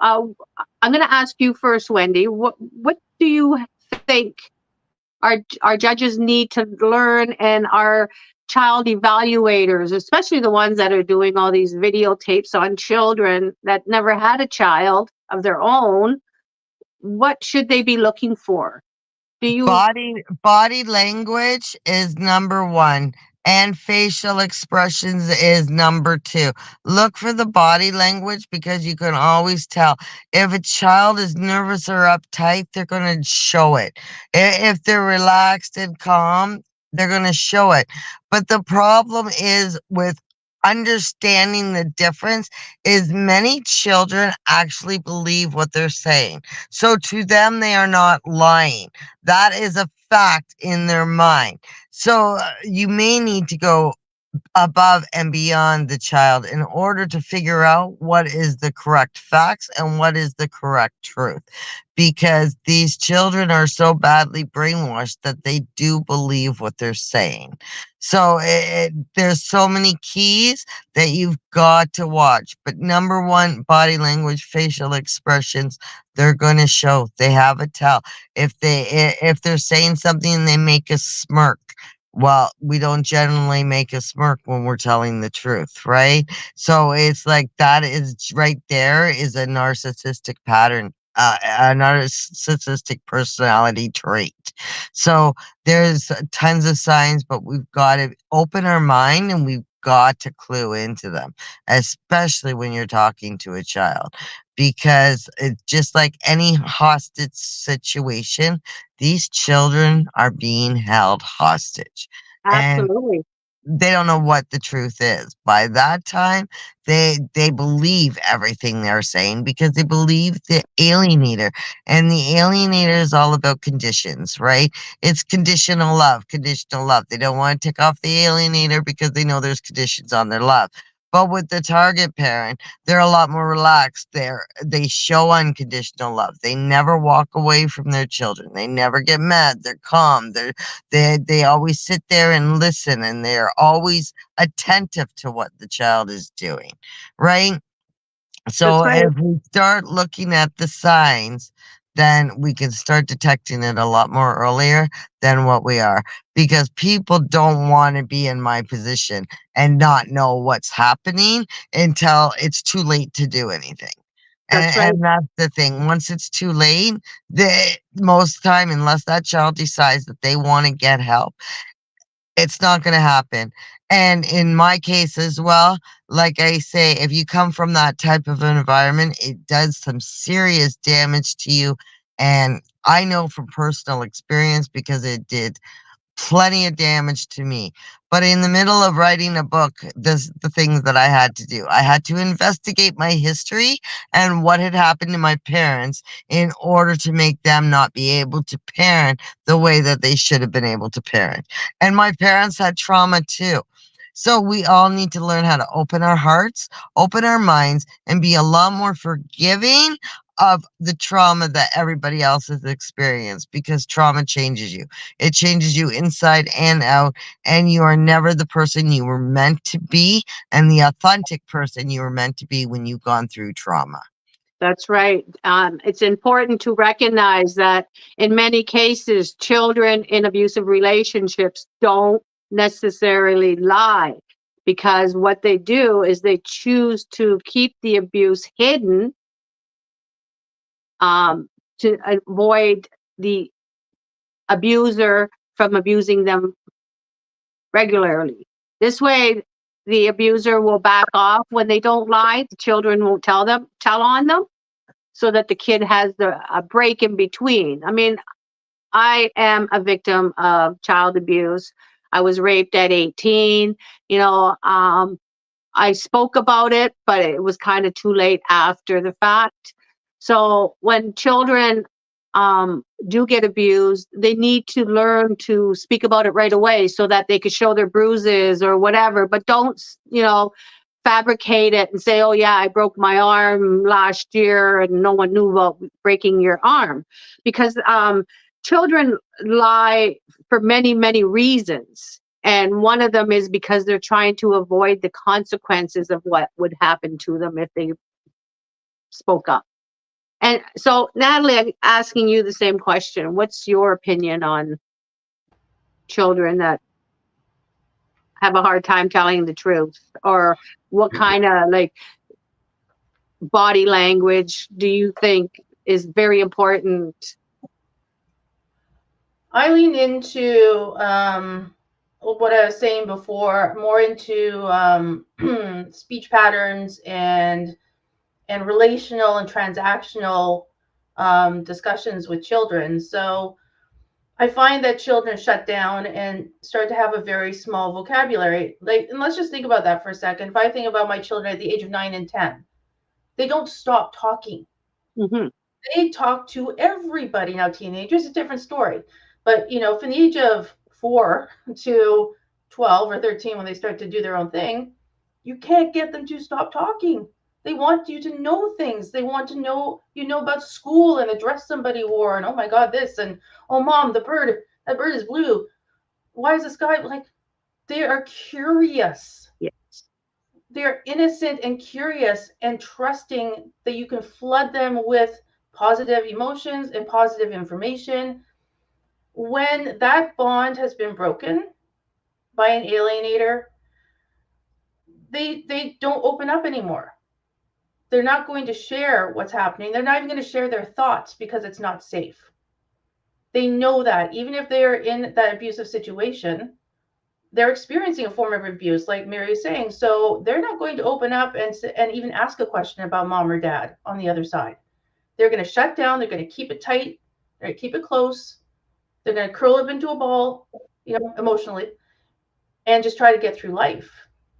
I'm going to ask you first, Wendy. What do you think our judges need to learn, and our child evaluators, especially the ones that are doing all these videotapes on children that never had a child of their own, what should they be looking for? Do you Body language is number one, and facial expressions is number two. Look for the body language because you can always tell if a child is nervous or uptight. They're going to show it. If they're relaxed and calm, they're going to show it. But the problem is with understanding the difference is many children actually believe what they're saying. So to them, they are not lying. That is a fact in their mind. So you may need to go above and beyond the child in order to figure out what is the correct facts and what is the correct truth. Because these children are so badly brainwashed that they do believe what they're saying. So there's so many keys that you've got to watch. But number one, body language, facial expressions, they're going to show. They have a tell. If they're saying something and they make a smirk, well, we don't generally make a smirk when we're telling the truth, right? So it's like that is right there is a narcissistic pattern, a narcissistic personality trait. So there's tons of signs, but we've got to open our mind and we've got to clue into them, especially when you're talking to a child. Because it's just like any hostage situation, these children are being held hostage. And Absolutely. they don't know what the truth is. By that time, they believe everything they're saying because they believe the alienator. And the alienator is all about conditions, right? It's conditional love, conditional love. They don't want to take off the alienator because they know there's conditions on their love. But with the target parent, they're a lot more relaxed. They show unconditional love. They never walk away from their children. They never get mad. They're calm. They always sit there and listen, and they're always attentive to what the child is doing, right? That's So right. if we start looking at the signs, then we can start detecting it a lot more earlier than what we are, because people don't want to be in my position and not know what's happening until it's too late to do anything. That's right. And that's the thing. Once it's too late, most time, unless that child decides that they want to get help, it's not going to happen. And in my case as well, like I say, if you come from that type of environment, it does some serious damage to you. And I know from personal experience because it did plenty of damage to me. But in the middle of writing a book, this the things that I had to do. I had to investigate my history and what had happened to my parents in order to make them not be able to parent the way that they should have been able to parent. And my parents had trauma too. So we all need to learn how to open our hearts, open our minds, and be a lot more forgiving of the trauma that everybody else has experienced, because trauma changes you. It changes you inside and out, and you are never the person you were meant to be and the authentic person you were meant to be when you've gone through trauma. That's right. It's important to recognize that in many cases, children in abusive relationships don't necessarily lie, because what they do is they choose to keep the abuse hidden, to avoid the abuser from abusing them regularly. This way, the abuser will back off when they don't lie. The children won't tell on them, so that the kid has a break in between. I mean, I am a victim of child abuse. I was raped at 18. You know, I spoke about it, but it was kind of too late after the fact. So when children do get abused, they need to learn to speak about it right away so that they could show their bruises or whatever. But don't, fabricate it and say, "Oh yeah, I broke my arm last year and no one knew about breaking your arm," because children lie for many, many reasons. And one of them is because they're trying to avoid the consequences of what would happen to them if they spoke up. And so, Natalie, I'm asking you the same question. What's your opinion on children that have a hard time telling the truth? Or what kind of body language do you think is very important? I lean into what I was saying before, more into speech patterns and relational and transactional discussions with children. So I find that children shut down and start to have a very small vocabulary. And let's just think about that for a second. If I think about my children at the age of 9 and 10, they don't stop talking. Hmm. They talk to everybody. Now, teenagers, a different story. But, from the age of 4 to 12 or 13 when they start to do their own thing, you can't get them to stop talking. They want you to know things. They want to know, about school and the dress somebody wore, and oh my God, this, and oh mom, that bird is blue. Why is the sky like? They are curious. Yes. They're innocent and curious and trusting that you can flood them with positive emotions and positive information. When that bond has been broken by an alienator, they don't open up anymore. They're not going to share what's happening. They're not even going to share their thoughts because it's not safe. They know that even if they are in that abusive situation, they're experiencing a form of abuse, like Mary is saying. So they're not going to open up and even ask a question about mom or dad on the other side. They're going to shut down. They're going to keep it tight. They're going to keep it close. They're going to curl up into a ball, emotionally, and just try to get through life.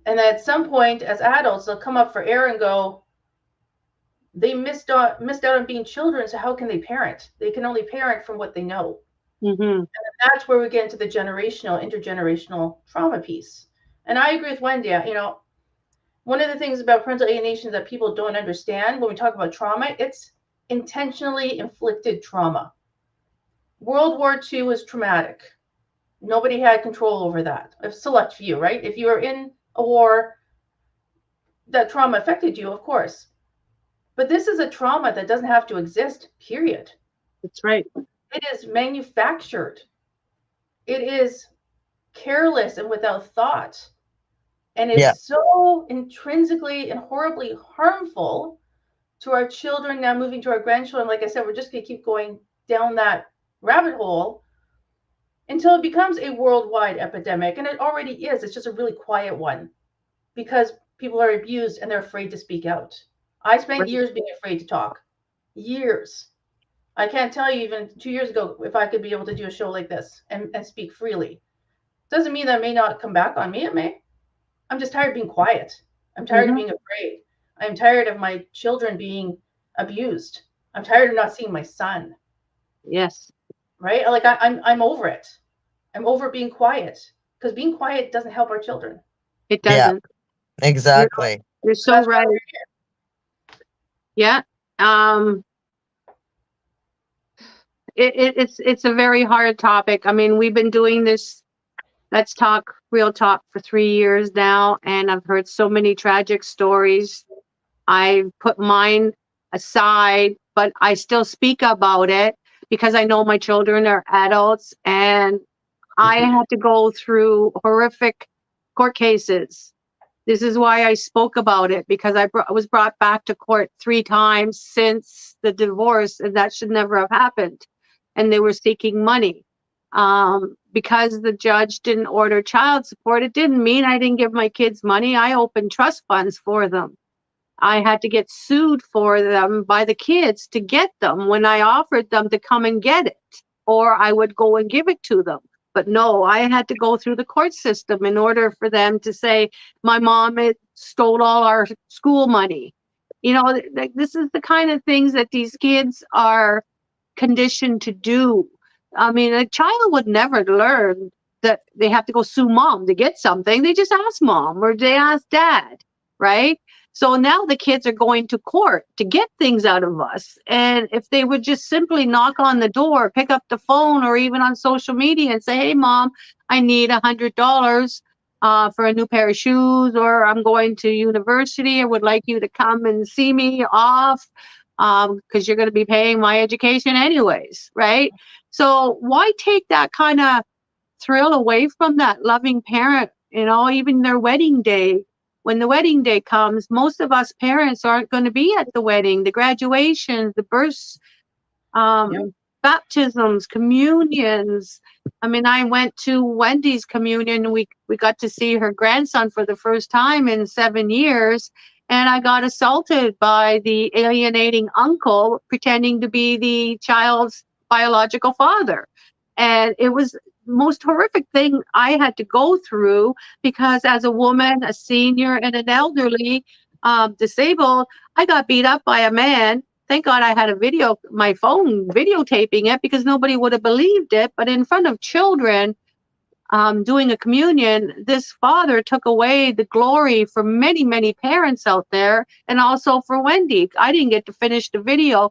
And then at some point, as adults, they'll come up for air and go, they missed out on being children, so how can they parent? They can only parent from what they know. Mm-hmm. And that's where we get into the intergenerational trauma piece. And I agree with Wendy. One of the things about parental alienation that people don't understand when we talk about trauma, it's intentionally inflicted trauma. World War II was traumatic. Nobody had control over that. A select few, right? If you were in a war, that trauma affected you, of course. But this is a trauma that doesn't have to exist, period. That's right. It is manufactured. It is careless and without thought. And it's so intrinsically and horribly harmful to our children, now moving to our grandchildren. Like I said, we're just going to keep going down that rabbit hole until it becomes a worldwide epidemic. And it already is. It's just a really quiet one because people are abused and they're afraid to speak out. I spent years being afraid to talk. Years. I can't tell you even 2 years ago if I could be able to do a show like this and speak freely. Doesn't mean that may not come back on me. It may. I'm just tired of being quiet. I'm tired of being afraid. I'm tired of my children being abused. I'm tired of not seeing my son. Yes. Right? Like I'm over it. I'm over being quiet because being quiet doesn't help our children. It doesn't. Yeah, exactly. You're so right. Yeah. It's a very hard topic. I mean, we've been doing this Let's Talk Real Talk for 3 years now, and I've heard so many tragic stories. I put mine aside, but I still speak about it because I know my children are adults, and I had to go through horrific court cases. This is why I spoke about it, because I was brought back to court 3 times since the divorce, and that should never have happened. And they were seeking money. Because the judge didn't order child support, it didn't mean I didn't give my kids money. I opened trust funds for them. I had to get sued for them by the kids to get them when I offered them to come and get it, or I would go and give it to them. But no, I had to go through the court system in order for them to say, my mom had stole all our school money. This is the kind of things that these kids are conditioned to do. I mean, a child would never learn that they have to go sue mom to get something. They just ask mom or they ask dad, right? So now the kids are going to court to get things out of us. And if they would just simply knock on the door, pick up the phone, or even on social media and say, hey, mom, I need $100 for a new pair of shoes, or I'm going to university. I would like you to come and see me off because you're going to be paying my education anyways, right? So why take that kind of thrill away from that loving parent, even their wedding day? When the wedding day comes, most of us parents aren't going to be at the wedding, the graduations, the births, baptisms, communions. I mean, I went to Wendy's communion. We got to see her grandson for the first time in 7 years. And I got assaulted by the alienating uncle pretending to be the child's biological father. And it was the most horrific thing I had to go through, because as a woman, a senior, and an elderly disabled, I got beat up by a man. Thank God I had my phone videotaping it, because nobody would have believed it. But in front of children, doing a communion, this father took away the glory for many, many parents out there, and also for Wendy. I didn't get to finish the video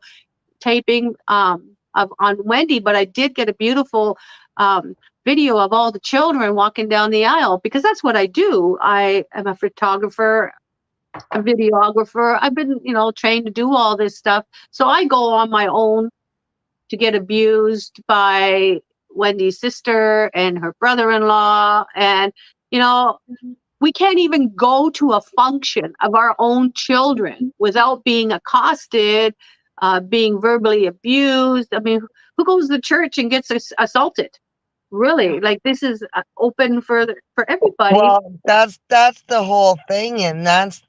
taping on Wendy, but I did get a beautiful video of all the children walking down the aisle, because that's what I do. I am a photographer, a videographer. I've been, trained to do all this stuff. So I go on my own to get abused by Wendy's sister and her brother-in-law. And, we can't even go to a function of our own children without being accosted, being verbally abused. I mean, who goes to church and gets assaulted? Really? Like, this is open for everybody. Well, that's the whole thing, and that's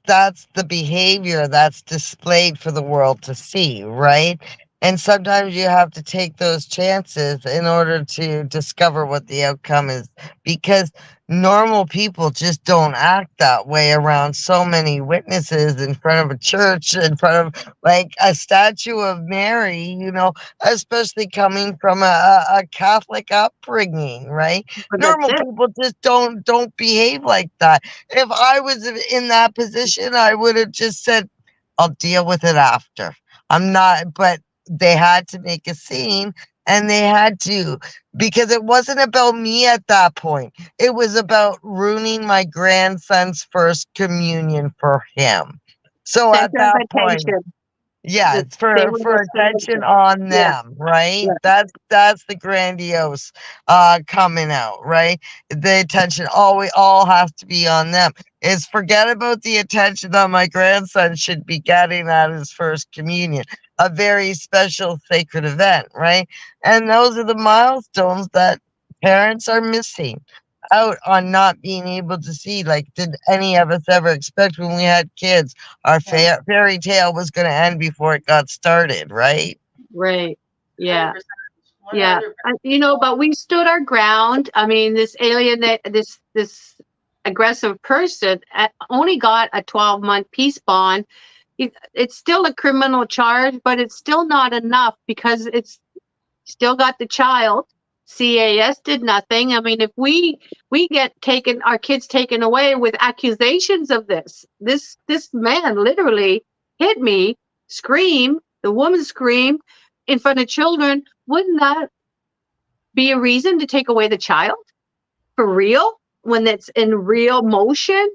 the behavior that's displayed for the world to see, right? And sometimes you have to take those chances in order to discover what the outcome is, because normal people just don't act that way around so many witnesses in front of a church, in front of like a statue of Mary, especially coming from a Catholic upbringing, right? But Normal people just don't behave like that. If I was in that position, I would have just said, I'll deal with it after. I'm not, but they had to make a scene, and they had to, because it wasn't about me at that point. It was about ruining my grandson's first communion for him. So at that point, yeah, it's for attention on them, right? Yeah. That's the grandiose coming out, right? The attention all has to be on them. Is forget about the attention that my grandson should be getting at his first communion, a very special sacred event, right? And those are the milestones that parents are missing out on, not being able to see. Like, did any of us ever expect when we had kids our fairy tale was going to end before it got started, right? Right. Yeah. 100%. Yeah. But we stood our ground. I mean, this aggressive person only got a 12-month peace bond. It's still a criminal charge, but it's still not enough, because it's still got the child. CAS did nothing. I mean, if we get our kids taken away with accusations of this man literally hit me, screamed, the woman screamed in front of children, wouldn't that be a reason to take away the child for real, when it's in real motion,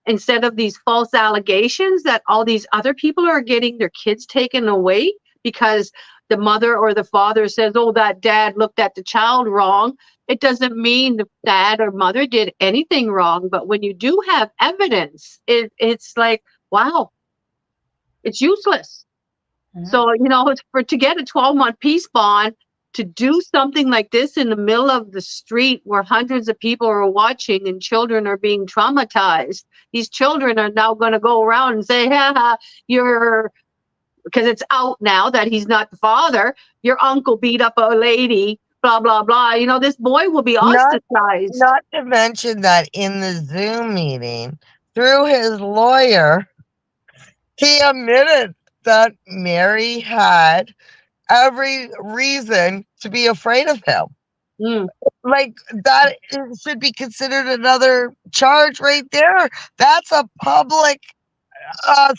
instead of these false allegations that all these other people are getting their kids taken away because the mother or the father says, oh, that dad looked at the child wrong? It doesn't mean the dad or mother did anything wrong. But when you do have evidence, it's like, wow, it's useless. Mm-hmm. So, to get a 12-month peace bond, to do something like this in the middle of the street where hundreds of people are watching and children are being traumatized, these children are now going to go around and say, because it's out now that he's not the father, your uncle beat up a lady, blah, blah, blah. This boy will be ostracized. Not to mention that in the Zoom meeting, through his lawyer, he admitted that Mary had every reason to be afraid of him. Mm. Like, that should be considered another charge right there. That's a public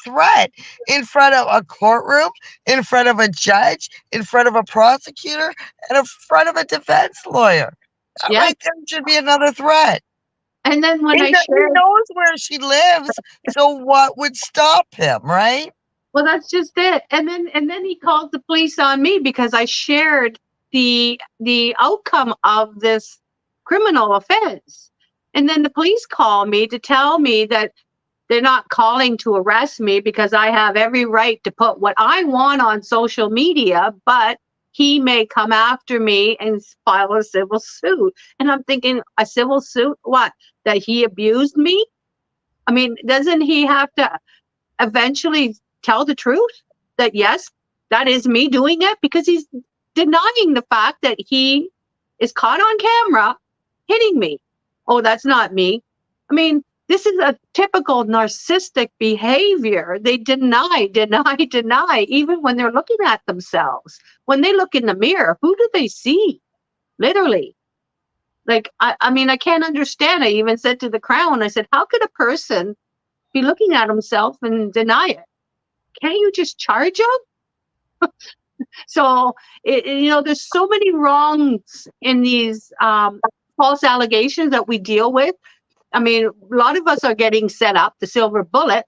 threat in front of a courtroom, in front of a judge, in front of a prosecutor, and in front of a defense lawyer. That right there should be another threat. And then when he knows where she lives, so what would stop him, right? Well, that's just it. And then he calls the police on me because I shared the outcome of this criminal offense. And then the police call me to tell me that they're not calling to arrest me because I have every right to put what I want on social media, but he may come after me and file a civil suit. And I'm thinking, a civil suit? What? That he abused me? I mean, doesn't he have to eventually tell the truth that, yes, that is me doing it? Because he's denying the fact that he is caught on camera hitting me. Oh, that's not me. I mean, this is a typical narcissistic behavior. They deny, even when they're looking at themselves. When they look in the mirror, who do they see? Literally. Like, I mean, I can't understand. I even said to the Crown, I said, how could a person be looking at himself and deny it? Can't you just charge him? So, there's so many wrongs in these false allegations that we deal with. I mean, a lot of us are getting set up the silver bullet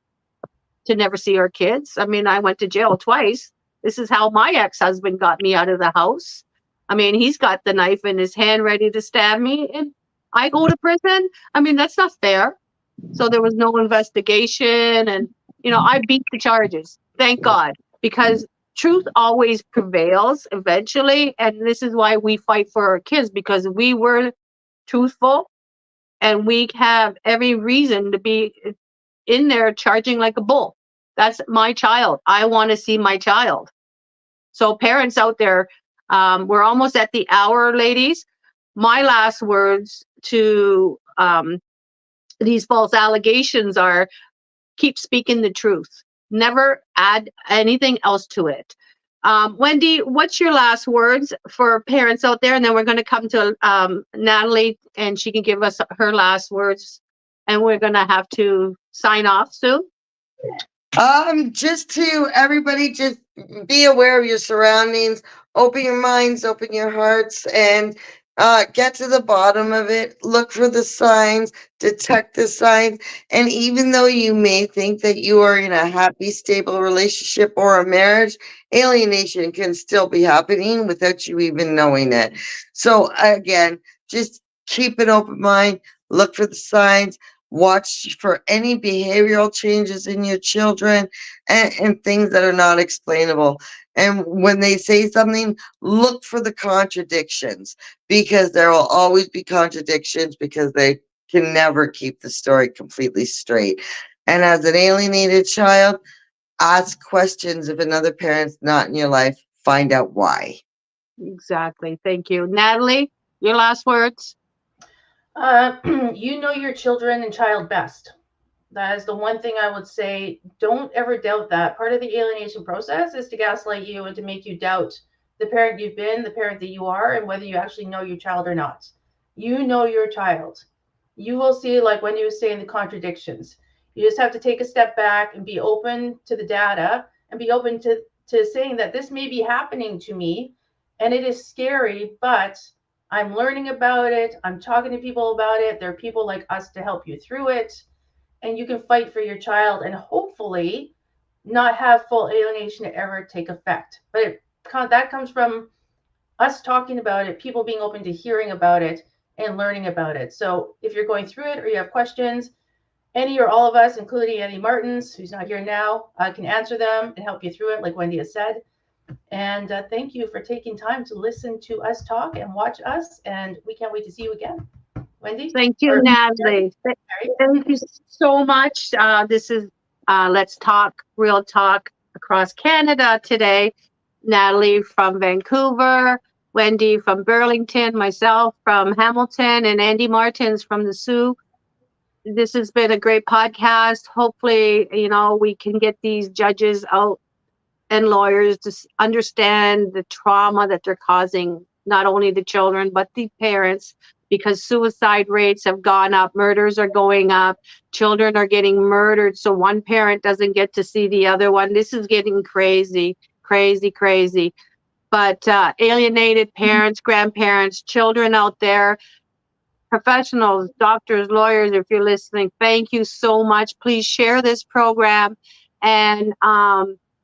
to never see our kids. I mean, I went to jail twice. This is how my ex-husband got me out of the house. I mean, he's got the knife in his hand ready to stab me, and I go to prison. I mean, that's not fair. So there was no investigation, and I beat the charges. Thank God, because truth always prevails eventually, and this is why we fight for our kids, because we were truthful, and we have every reason to be in there charging like a bull. That's my child. I want to see my child. So parents out there, we're almost at the hour, ladies. My last words to these false allegations are: keep speaking the truth. Never add anything else to it. Wendy, what's your last words for parents out there? And then we're going to come to Natalie, and she can give us her last words. And we're going to have to sign off soon. Just to everybody, just be aware of your surroundings, open your minds, open your hearts, and get to the bottom of it. Look for the signs, detect the signs, and even though you may think that you are in a happy, stable relationship or a marriage, alienation can still be happening without you even knowing it. So again, just keep an open mind, look for the signs, watch for any behavioral changes in your children and things that are not explainable. And when they say something, look for the contradictions, because there will always be contradictions, because they can never keep the story completely straight. And as an alienated child, ask questions. If another parent's not in your life, find out why. Exactly. Thank you. Natalie, your last words? You know your children and child best. That is the one thing I would say. Don't ever doubt that. Part of the alienation process is to gaslight you and to make you doubt the parent you've been, the parent that you are, and whether you actually know your child or not. You know your child. You will see, like when you were saying, the contradictions. You just have to take a step back and be open to the data, and be open to saying that this may be happening to me and it is scary, but I'm learning about it. I'm talking to people about it. There are people like us to help you through it, and you can fight for your child and hopefully not have full alienation ever take effect. But that comes from us talking about it, people being open to hearing about it and learning about it. So if you're going through it or you have questions, any or all of us, including Annie Martins, who's not here now, can answer them and help you through it, like Wendy has said. And thank you for taking time to listen to us talk and watch us. And we can't wait to see you again. Wendy? Thank you, Natalie. Thank you so much. This is Let's Talk, Real Talk across Canada today. Natalie from Vancouver, Wendy from Burlington, myself from Hamilton, and Andy Martins from the Sioux. This has been a great podcast. Hopefully, we can get these judges out and lawyers to understand the trauma that they're causing, not only the children, but the parents, because suicide rates have gone up, murders are going up, children are getting murdered, so one parent doesn't get to see the other one. This is getting crazy, crazy, crazy. But alienated parents, grandparents, children out there, professionals, doctors, lawyers, if you're listening, thank you so much. Please share this program. And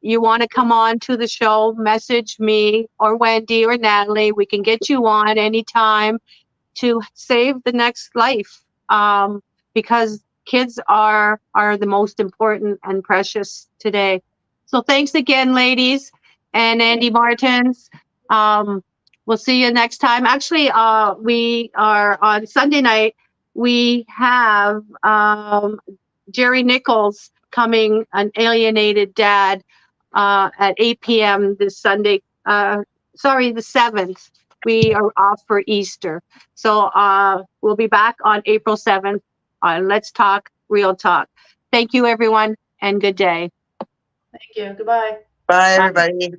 you want to come on to the show, message me or Wendy or Natalie. We can get you on anytime to save the next life, because kids are the most important and precious today. So thanks again, ladies, and Andy Martins. We'll see you next time. Actually, we are on Sunday night. We have Jerry Nichols coming, an alienated dad, at 8 p.m. this Sunday. The 7th. We are off for Easter. So we'll be back on April 7th on Let's Talk, Real Talk. Thank you, everyone, and good day. Thank you. Goodbye. Bye, everybody.